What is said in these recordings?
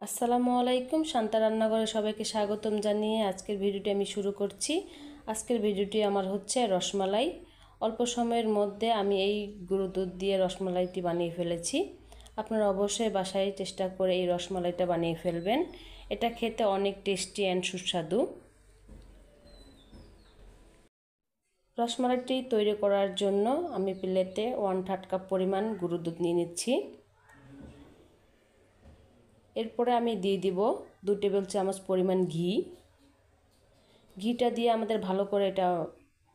আসসালামু আলাইকুম। শান্তা রান্নাঘরে সবাইকে স্বাগতম জানিয়ে আজকের ভিডিওটি আমি শুরু করছি। আজকের ভিডিওটি আমার হচ্ছে রসমালাই। অল্প সময়ের মধ্যে আমি এই গুঁড়ো দুধ দিয়ে রসমালাইটি বানিয়ে ফেলেছি। আপনারা অবশ্যই বাসায় চেষ্টা করে এই রসমালাইটা বানিয়ে ফেলবেন। এটা খেতে অনেক টেস্টি অ্যান্ড সুস্বাদু। রসমালাইটি তৈরি করার জন্য আমি প্লেটে 1/3 কাপ পরিমাণ গুঁড়ো দুধ নিয়ে নিচ্ছি। এরপরে আমি দিয়ে দিব 2 টেবিল চামচ পরিমাণ ঘি। ঘিটা দিয়ে আমাদের ভালো করে এটা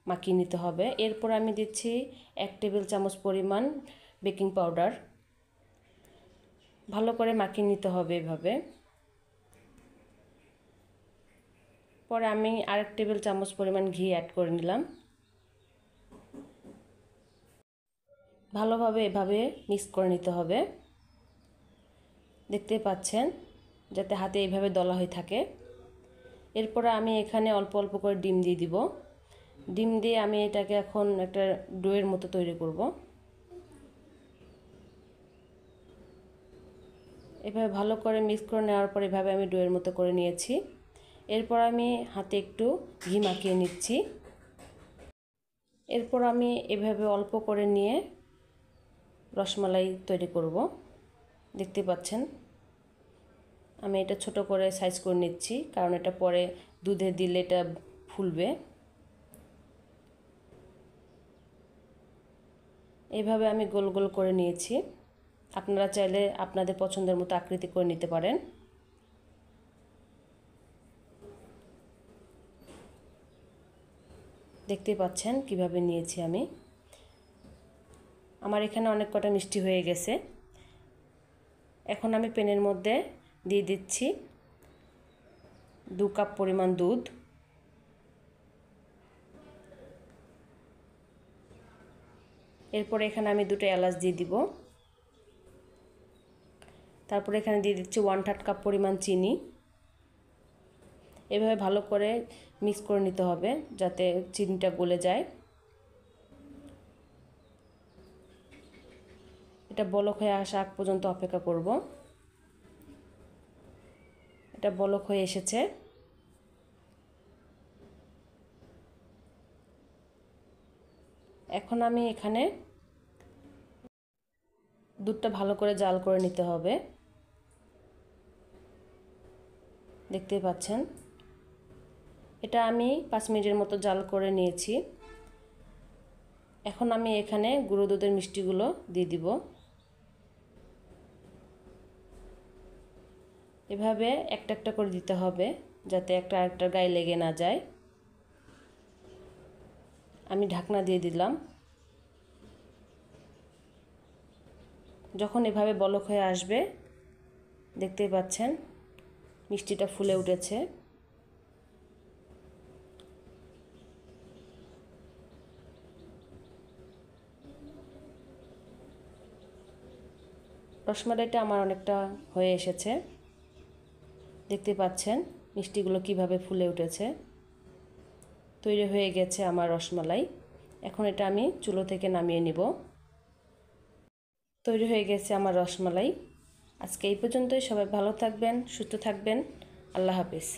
মাখিয়ে নিতে হবে। এরপর আমি দিচ্ছি 1 টেবিল চামচ পরিমাণ বেকিং পাউডার। ভালো করে মাখিয়ে নিতে হবে এভাবে। পরে আমি আরেক টেবিল চামচ পরিমাণ ঘি অ্যাড করে নিলাম। ভালোভাবে এভাবে মিক্স করে নিতে হবে। দেখতে পাচ্ছেন যাতে হাতে এইভাবে দলা হয়ে থাকে। এরপরে আমি এখানে অল্প অল্প করে ডিম দিয়ে দিব। ডিম দিয়ে আমি এটাকে এখন একটা ডোয়ের মতো তৈরি করব। এভাবে ভালো করে মিক্স করে নেওয়ার পর এভাবে আমি ডোয়ের মতো করে নিয়েছি। এরপর আমি হাতে একটু ঘি মাখিয়ে নিচ্ছি। এরপর আমি এভাবে অল্প করে নিয়ে রসমালাই তৈরি করব। দেখতে পাচ্ছেন আমি এটা ছোট করে সাইজ করে নিচ্ছি, কারণ এটা পরে দুধে দিলে এটা ফুলবে। এইভাবে আমি গোল গোল করে নিয়েছি। আপনারা চাইলে আপনাদের পছন্দের মতো আকৃতি করে নিতে পারেন। দেখতে পাচ্ছেন কিভাবে নিয়েছি আমি। আমার এখানে অনেক কটা মিষ্টি হয়ে গেছে। এখন আমি প্যানের মধ্যে দিয়ে দিচ্ছি 2 কাপ পরিমাণ দুধ। এরপর এখানে আমি 2টা এলাচ দিয়ে দিব। তারপর এখানে দিয়ে দিচ্ছি 1/3 কাপ পরিমাণ চিনি। এভাবে ভালো করে মিক্স করে নিতে হবে যাতে চিনিটা গলে যায়। এটা বলক হয়ে আসা আগ পর্যন্ত অপেক্ষা করব। এটা বলক হয়ে এসেছে। এখন আমি এখানে দুধটা ভালো করে জাল করে নিতে হবে। দেখতে পাচ্ছেন এটা আমি 5 মিনিটের মতো জাল করে নিয়েছি। এখন আমি এখানে গুঁড়ো দুধের মিষ্টিগুলো দিয়ে দিব। এভাবে একটা একটা করে দিতে হবে যাতে একটা আরেকটার গায়ে লেগে না যায়। আমি ঢাকনা দিয়ে দিলাম। যখন এভাবে বলক হয়ে আসবে দেখতেই পাচ্ছেন মিষ্টিটা ফুলে উঠেছে। রসমালাইটা আমার অনেকটা হয়ে এসেছে। দেখতে পাচ্ছেন মিষ্টিগুলো কিভাবে ফুলে উঠেছে। তৈরি হয়ে গেছে আমার রসমালাই। এখন এটা আমি চুলো থেকে নামিয়ে নিব। তৈরি হয়ে গেছে আমার রসমালাই। আজকে এই পর্যন্তই। সবাই ভালো থাকবেন, সুস্থ থাকবেন। আল্লাহ হাফেজ।